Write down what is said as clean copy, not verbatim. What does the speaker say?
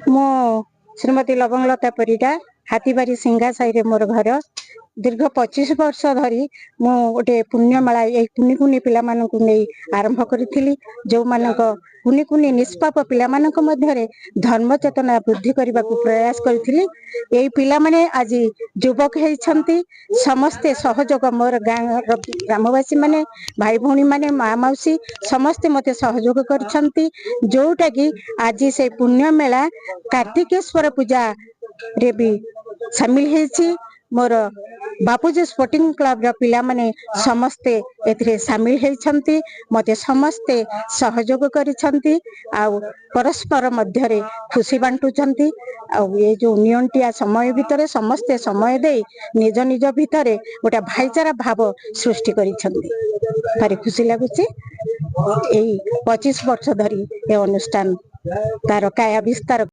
मो श्रीमती लवंगलता परिडा हाथीबारी सिंगा साई मोर घर दीर्घ 25 वर्ष धरी मु गोटे पुण्यमेला ये कुनि कुनि पिला मानक नहीं आरंभ करी जो मानक कुनि कुनि निष्पाप पिला मानक मध्यरे धर्म चेतना वृद्धि करने को प्रयास करी यही पिला माने आज युवक होती समस्ते सहयोग मोर ग्रामवासी माने भाई भौणी माने माँ मौसी समस्ते मते सहयोग कर जोटा कि आज से पुण्य मेला कार्तिकेश्वर पूजा रे भी सामिल है मोर बापूजी स्पोर्टिंग क्लब पिला माने समस्ते एथिरे सामिल होती मते समस्ते सहयोग करिसंती आउ परस्पर मध्यरे खुशी बांटुचंती आउ ये जो नियंटिया समय भितर समस्ते समय दे निज निज भितर गोटे भाईचारा भाव सृष्टि करिसंती भारी खुशी लगुच 25 वर्ष धरी ये अनुष्ठान तार काया विस्तार